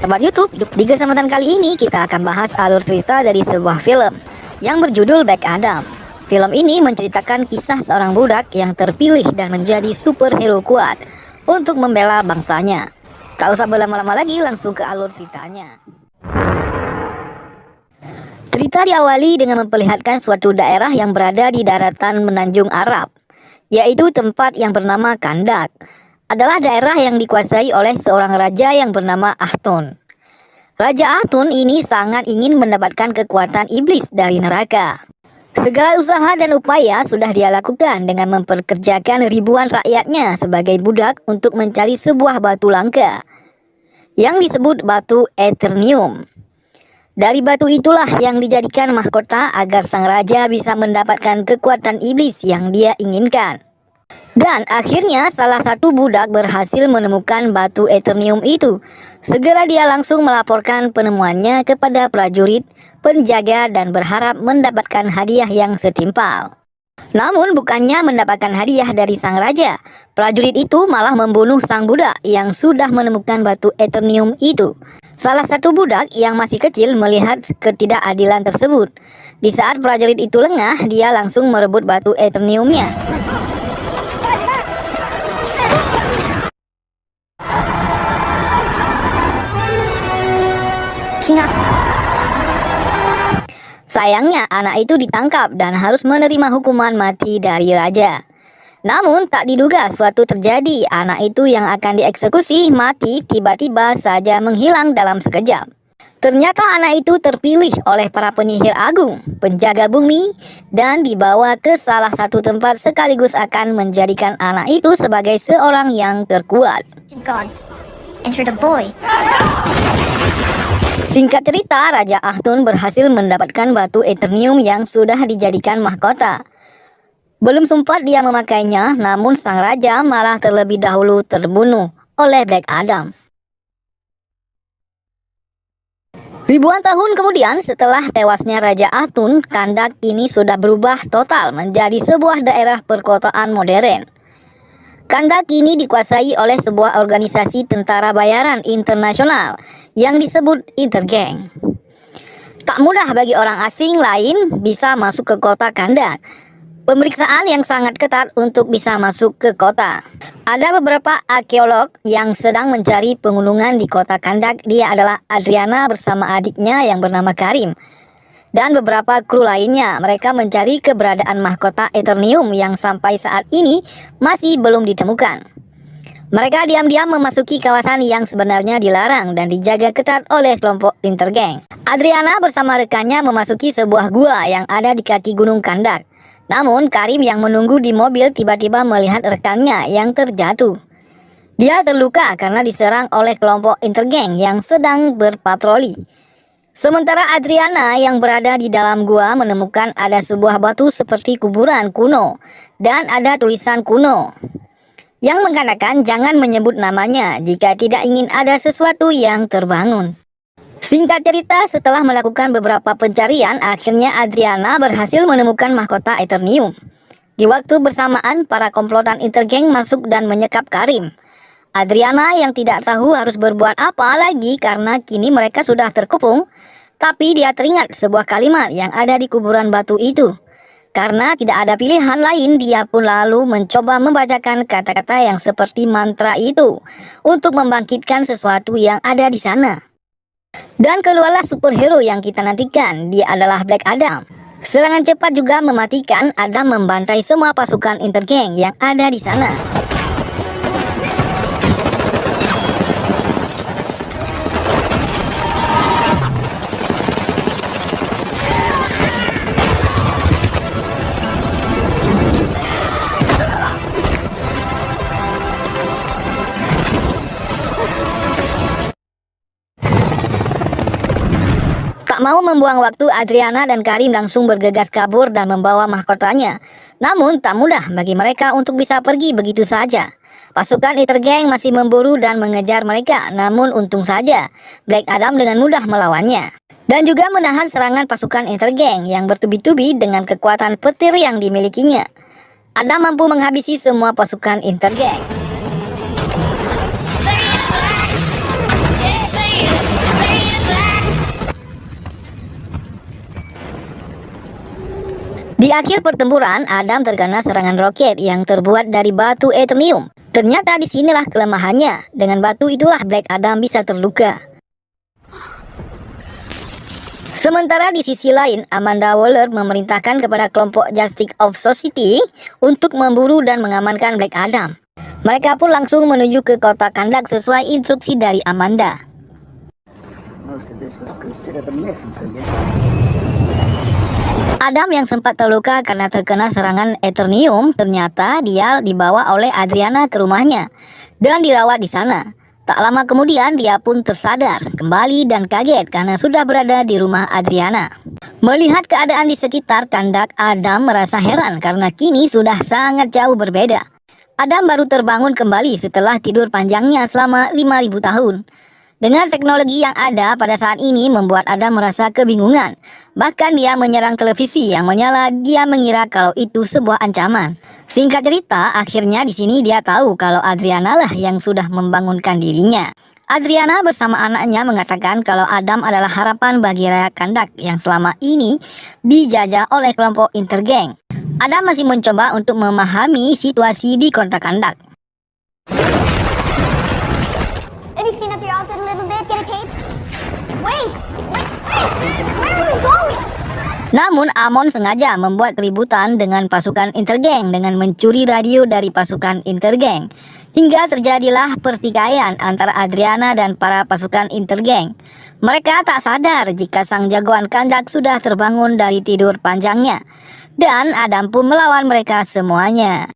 Sobat YouTube, di kesempatan kali ini kita akan bahas alur cerita dari sebuah film yang berjudul Black Adam. Film ini menceritakan kisah seorang budak yang terpilih dan menjadi superhero kuat untuk membela bangsanya. Tak usah berlama-lama lagi, langsung ke alur ceritanya. Cerita diawali dengan memperlihatkan suatu daerah yang berada di daratan Menanjung Arab, yaitu tempat yang bernama Kandak. Adalah daerah yang dikuasai oleh seorang raja yang bernama Ahtun. Raja Ahtun ini sangat ingin mendapatkan kekuatan iblis dari neraka. Segala usaha dan upaya sudah dia lakukan dengan memperkerjakan ribuan rakyatnya sebagai budak untuk mencari sebuah batu langka yang disebut batu Eternium. Dari batu itulah yang dijadikan mahkota agar sang raja bisa mendapatkan kekuatan iblis yang dia inginkan. Dan akhirnya salah satu budak berhasil menemukan batu Eternium itu. Segera dia langsung melaporkan penemuannya kepada prajurit, penjaga, dan berharap mendapatkan hadiah yang setimpal. Namun bukannya mendapatkan hadiah dari sang raja, prajurit itu malah membunuh sang budak yang sudah menemukan batu Eternium itu. Salah satu budak yang masih kecil melihat ketidakadilan tersebut. Di saat prajurit itu lengah, dia langsung merebut batu Eterniumnya. Sayangnya anak itu ditangkap dan harus menerima hukuman mati dari raja. Namun tak diduga suatu terjadi, anak itu yang akan dieksekusi mati tiba-tiba saja menghilang dalam sekejap. Ternyata anak itu terpilih oleh para penyihir agung, penjaga bumi, dan dibawa ke salah satu tempat sekaligus akan menjadikan anak itu sebagai seorang yang terkuat. Gods, enter the boy. Singkat cerita, Raja Ahtun berhasil mendapatkan batu Eternium yang sudah dijadikan mahkota. Belum sempat dia memakainya, namun sang raja malah terlebih dahulu terbunuh oleh Black Adam. Ribuan tahun kemudian setelah tewasnya Raja Ahtun, Kandak ini sudah berubah total menjadi sebuah daerah perkotaan modern. Kandak kini dikuasai oleh sebuah organisasi tentara bayaran internasional yang disebut Intergang. Tak mudah bagi orang asing lain bisa masuk ke kota Kandak. Pemeriksaan yang sangat ketat untuk bisa masuk ke kota. Ada beberapa arkeolog yang sedang mencari penggunungan di kota Kandak. Dia adalah Adriana bersama adiknya yang bernama Karim. Dan beberapa kru lainnya, mereka mencari keberadaan mahkota Eternium yang sampai saat ini masih belum ditemukan. Mereka diam-diam memasuki kawasan yang sebenarnya dilarang dan dijaga ketat oleh kelompok Intergang. Adriana bersama rekannya memasuki sebuah gua yang ada di kaki gunung Kandak. Namun Karim yang menunggu di mobil tiba-tiba melihat rekannya yang terjatuh. Dia terluka karena diserang oleh kelompok Intergang yang sedang berpatroli. Sementara Adriana yang berada di dalam gua menemukan ada sebuah batu seperti kuburan kuno dan ada tulisan kuno yang mengatakan jangan menyebut namanya jika tidak ingin ada sesuatu yang terbangun. Singkat cerita, setelah melakukan beberapa pencarian, akhirnya Adriana berhasil menemukan mahkota Eternium. Di waktu bersamaan, para komplotan Intergang masuk dan menyekap Karim. Adriana yang tidak tahu harus berbuat apa lagi karena kini mereka sudah terkepung, tapi dia teringat sebuah kalimat yang ada di kuburan batu itu. Karena tidak ada pilihan lain, dia pun lalu mencoba membacakan kata-kata yang seperti mantra itu untuk membangkitkan sesuatu yang ada di sana. Dan keluarlah superhero yang kita nantikan, dia adalah Black Adam. Serangan cepat juga mematikan, Adam membantai semua pasukan Intergang yang ada di sana. Tak mau membuang waktu, Adriana dan Karim langsung bergegas kabur dan membawa mahkotanya. Namun tak mudah bagi mereka untuk bisa pergi begitu saja. Pasukan Intergang masih memburu dan mengejar mereka, namun untung saja Black Adam dengan mudah melawannya. Dan juga menahan serangan pasukan Intergang yang bertubi-tubi dengan kekuatan petir yang dimilikinya. Adam mampu menghabisi semua pasukan Intergang. Di akhir pertempuran, Adam terkena serangan roket yang terbuat dari batu Eternium. Ternyata disinilah kelemahannya. Dengan batu itulah Black Adam bisa terluka. Sementara di sisi lain, Amanda Waller memerintahkan kepada kelompok Justice of Society untuk memburu dan mengamankan Black Adam. Mereka pun langsung menuju ke kota Kandak sesuai instruksi dari Amanda. Adam yang sempat terluka karena terkena serangan Eternium, ternyata dia dibawa oleh Adriana ke rumahnya dan dirawat di sana. Tak lama kemudian dia pun tersadar kembali dan kaget karena sudah berada di rumah Adriana. Melihat keadaan di sekitar Kandak, Adam merasa heran karena kini sudah sangat jauh berbeda. Adam baru terbangun kembali setelah tidur panjangnya selama 5.000 tahun. Dengan teknologi yang ada pada saat ini membuat Adam merasa kebingungan. Bahkan dia menyerang televisi yang menyala, dia mengira kalau itu sebuah ancaman. Singkat cerita, akhirnya di sini dia tahu kalau Adriana lah yang sudah membangunkan dirinya. Adriana bersama anaknya mengatakan kalau Adam adalah harapan bagi rakyat Kandak yang selama ini dijajah oleh kelompok Intergang. Adam masih mencoba untuk memahami situasi di kota Kandak. Have you cleaned up your outfit a little bit? Get a cape? Wait! Where are we going? Namun Amon sengaja membuat keributan dengan pasukan Intergang dengan mencuri radio dari pasukan Intergang. Hingga terjadilah pertikaian antara Adriana dan para pasukan Intergang. Mereka tak sadar jika sang jagoan Kandak sudah terbangun dari tidur panjangnya. Dan Adam pun melawan mereka semuanya.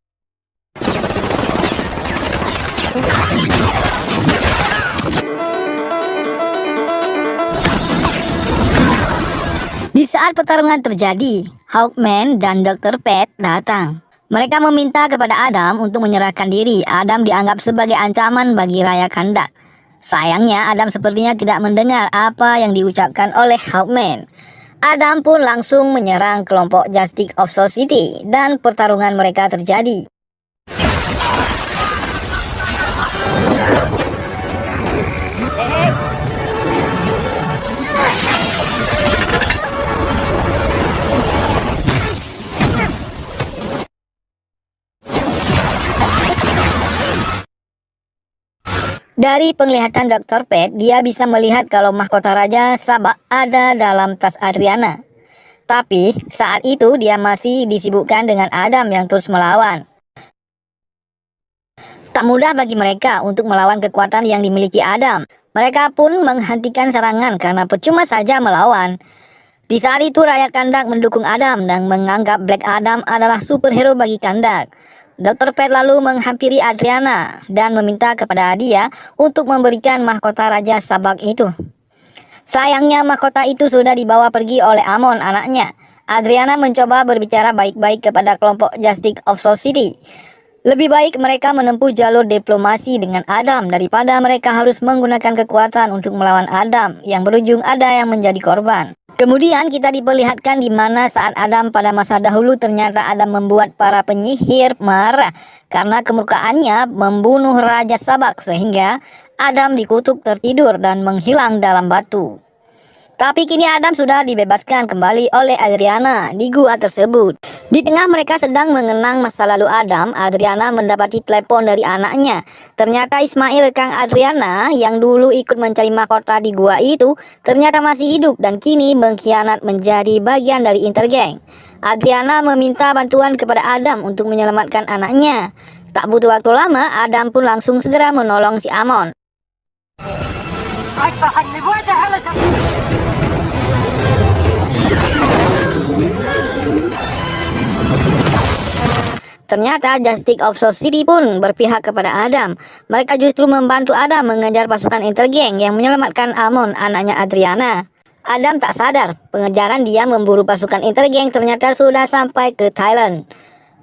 Di saat pertarungan terjadi, Hawkman dan Dr. Fate datang. Mereka meminta kepada Adam untuk menyerahkan diri. Adam dianggap sebagai ancaman bagi rakyat Kandak. Sayangnya Adam sepertinya tidak mendengar apa yang diucapkan oleh Hawkman. Adam pun langsung menyerang kelompok Justice of Society dan pertarungan mereka terjadi. Dari penglihatan Dr. Fate, dia bisa melihat kalau mahkota Raja Sabak ada dalam tas Adriana. Tapi saat itu dia masih disibukkan dengan Adam yang terus melawan. Tak mudah bagi mereka untuk melawan kekuatan yang dimiliki Adam. Mereka pun menghentikan serangan karena percuma saja melawan. Di saat itu rakyat Kandak mendukung Adam dan menganggap Black Adam adalah superhero bagi Kandak. Dr. Fate lalu menghampiri Adriana dan meminta kepada dia untuk memberikan mahkota Raja Sabak itu. Sayangnya mahkota itu sudah dibawa pergi oleh Amon, anaknya. Adriana mencoba berbicara baik-baik kepada kelompok Justice of Society. Lebih baik mereka menempuh jalur diplomasi dengan Adam daripada mereka harus menggunakan kekuatan untuk melawan Adam yang berujung ada yang menjadi korban. Kemudian kita diperlihatkan di mana saat Adam pada masa dahulu ternyata Adam membuat para penyihir marah karena kemurkaannya membunuh Raja Sabak sehingga Adam dikutuk tertidur dan menghilang dalam batu. Tapi kini Adam sudah dibebaskan kembali oleh Adriana di gua tersebut. Di tengah mereka sedang mengenang masa lalu Adam, Adriana mendapati telepon dari anaknya. Ternyata Ismail, rekan Adriana yang dulu ikut mencari mahkota di gua itu, ternyata masih hidup dan kini mengkhianat menjadi bagian dari Intergang. Adriana meminta bantuan kepada Adam untuk menyelamatkan anaknya. Tak butuh waktu lama, Adam pun langsung segera menolong si Amon. Ternyata Justice of Society pun berpihak kepada Adam. Mereka justru membantu Adam mengejar pasukan Intergang yang menyelamatkan Amon, anaknya Adriana. Adam tak sadar, pengejaran dia memburu pasukan Intergang ternyata sudah sampai ke Thailand.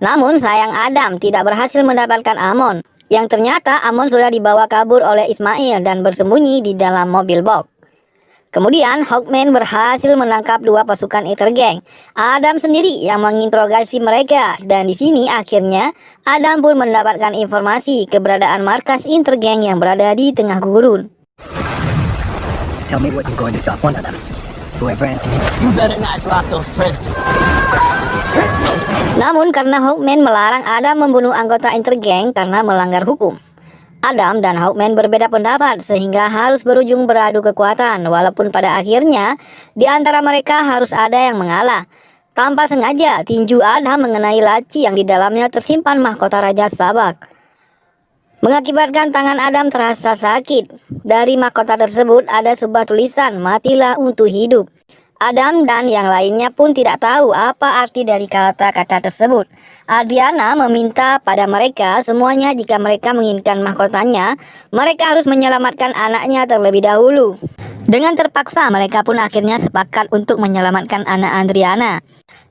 Namun sayang Adam tidak berhasil mendapatkan Amon, yang ternyata Amon sudah dibawa kabur oleh Ismail dan bersembunyi di dalam mobil box. Kemudian Hawkman berhasil menangkap dua pasukan Intergang. Adam sendiri yang menginterogasi mereka dan di sini akhirnya Adam pun mendapatkan informasi keberadaan markas Intergang yang berada di tengah gurun. Tell me what you're going to drop one of them. Whoever answers. You better not drop those prisoners. Namun karena Hawkman melarang Adam membunuh anggota Intergang karena melanggar hukum, Adam dan Hawkman berbeda pendapat sehingga harus berujung beradu kekuatan, walaupun pada akhirnya di antara mereka harus ada yang mengalah. Tanpa sengaja, tinju Adam mengenai laci yang di dalamnya tersimpan mahkota Raja Sabak, mengakibatkan tangan Adam terasa sakit. Dari mahkota tersebut ada sebuah tulisan, "Matilah untuk hidup." Adam dan yang lainnya pun tidak tahu apa arti dari kata-kata tersebut. Adriana meminta pada mereka semuanya jika mereka menginginkan mahkotanya, mereka harus menyelamatkan anaknya terlebih dahulu. Dengan terpaksa mereka pun akhirnya sepakat untuk menyelamatkan anak Adriana.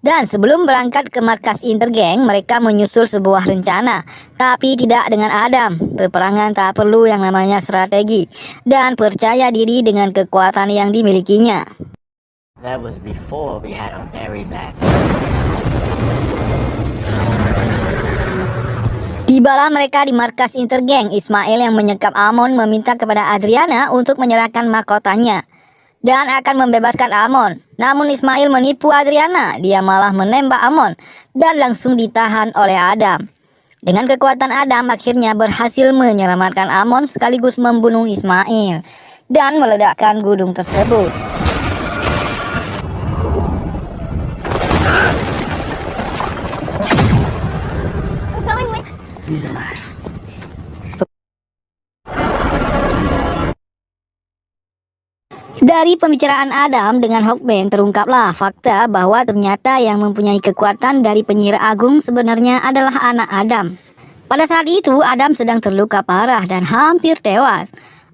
Dan sebelum berangkat ke markas Intergang, mereka menyusul sebuah rencana, tapi tidak dengan Adam. Peperangan tak perlu yang namanya strategi dan percaya diri dengan kekuatan yang dimilikinya. That was before we had a very bad. Tibalah mereka di markas Intergang. Ismail yang menyekap Amon meminta kepada Adriana untuk menyerahkan mahkotanya dan akan membebaskan Amon. Namun Ismail menipu Adriana. Dia malah menembak Amon dan langsung ditahan oleh Adam. Dengan kekuatan Adam akhirnya berhasil menyelamatkan Amon sekaligus membunuh Ismail dan meledakkan gunung tersebut. We're going with. He's alive. Dari pembicaraan Adam dengan Hawkman terungkaplah fakta bahwa ternyata yang mempunyai kekuatan dari penyihir agung sebenarnya adalah anak Adam. Pada saat itu Adam sedang terluka parah dan hampir tewas.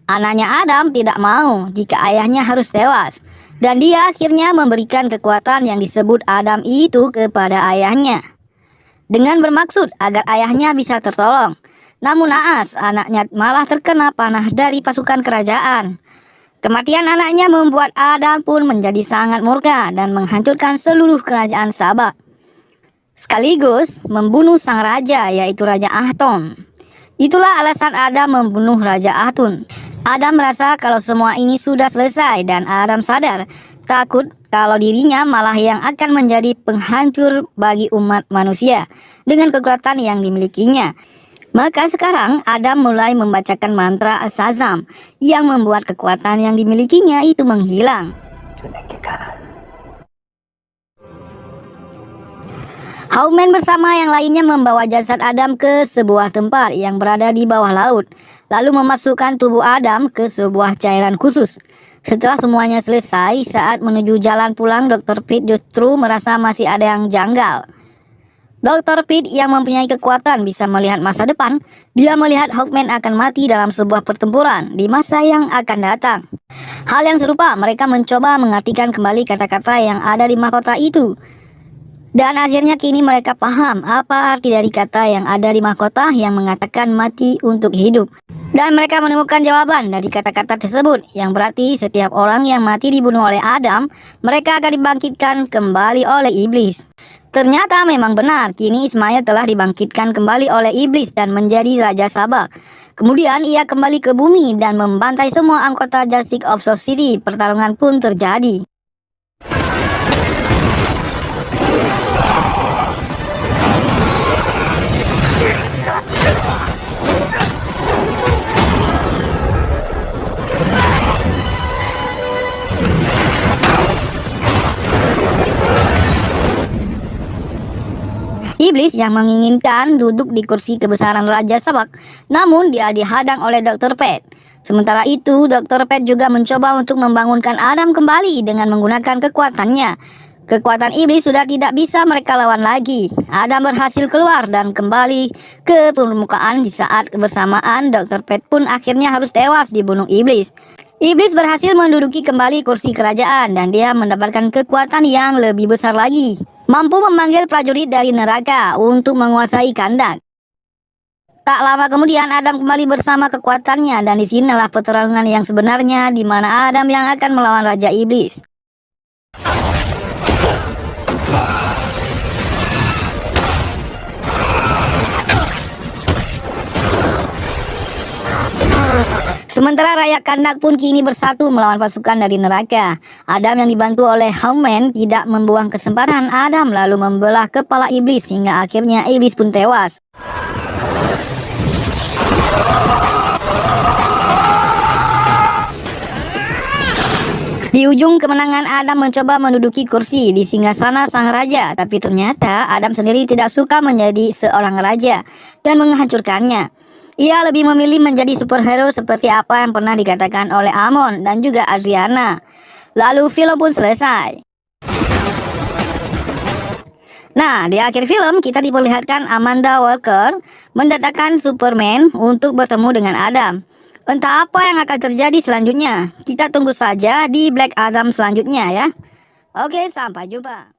Anaknya Adam tidak mau jika ayahnya harus tewas, dan dia akhirnya memberikan kekuatan yang disebut Adam itu kepada ayahnya dengan bermaksud agar ayahnya bisa tertolong. Namun naas, anaknya malah terkena panah dari pasukan kerajaan. Kematian anaknya membuat Adam pun menjadi sangat murka dan menghancurkan seluruh kerajaan Sabak, sekaligus membunuh sang raja, yaitu Raja Ahton. Itulah alasan Adam membunuh Raja Ahton. Adam merasa kalau semua ini sudah selesai dan Adam sadar, takut kalau dirinya malah yang akan menjadi penghancur bagi umat manusia dengan kekuatan yang dimilikinya. Maka sekarang Adam mulai membacakan mantra As-Sazam yang membuat kekuatan yang dimilikinya itu menghilang. Hawkman bersama yang lainnya membawa jasad Adam ke sebuah tempat yang berada di bawah laut, lalu memasukkan tubuh Adam ke sebuah cairan khusus. Setelah semuanya selesai, saat menuju jalan pulang, Dr. Pitt justru merasa masih ada yang janggal. Dr. Pitt yang mempunyai kekuatan bisa melihat masa depan. Dia melihat Hawkman akan mati dalam sebuah pertempuran di masa yang akan datang. Hal yang serupa, mereka mencoba mengartikan kembali kata-kata yang ada di mahkota itu. Dan akhirnya kini mereka paham apa arti dari kata yang ada di mahkota yang mengatakan mati untuk hidup. Dan mereka menemukan jawaban dari kata-kata tersebut, yang berarti setiap orang yang mati dibunuh oleh Adam, mereka akan dibangkitkan kembali oleh iblis. Ternyata memang benar, kini Ismail telah dibangkitkan kembali oleh iblis dan menjadi Raja Sabak. Kemudian ia kembali ke bumi dan membantai semua anggota Justice of Society. Pertarungan pun terjadi. Iblis yang menginginkan duduk di kursi kebesaran Raja Sabak, namun dia dihadang oleh Dr. Pitt. Sementara itu, Dr. Pitt juga mencoba untuk membangunkan Adam kembali dengan menggunakan kekuatannya. Kekuatan iblis sudah tidak bisa mereka lawan lagi. Adam berhasil keluar dan kembali ke permukaan. Di saat bersamaan, Dr. Pitt pun akhirnya harus tewas dibunuh iblis. Iblis berhasil menduduki kembali kursi kerajaan dan dia mendapatkan kekuatan yang lebih besar lagi, mampu memanggil prajurit dari neraka untuk menguasai Kandak. Tak lama kemudian Adam kembali bersama kekuatannya, dan disinilah pertarungan yang sebenarnya, di mana Adam yang akan melawan Raja Iblis. Sementara rakyat Kandak pun kini bersatu melawan pasukan dari neraka. Adam yang dibantu oleh Haman tidak membuang kesempatan Adam lalu membelah kepala iblis hingga akhirnya iblis pun tewas. Di ujung kemenangan, Adam mencoba menduduki kursi di singgasana sang raja, tapi ternyata Adam sendiri tidak suka menjadi seorang raja dan menghancurkannya. Ia lebih memilih menjadi superhero seperti apa yang pernah dikatakan oleh Amon dan juga Adriana. Lalu film pun selesai. Nah, di akhir film kita diperlihatkan Amanda Waller mendatangkan Superman untuk bertemu dengan Adam. Entah apa yang akan terjadi selanjutnya. Kita tunggu saja di Black Adam selanjutnya ya. Oke, sampai jumpa.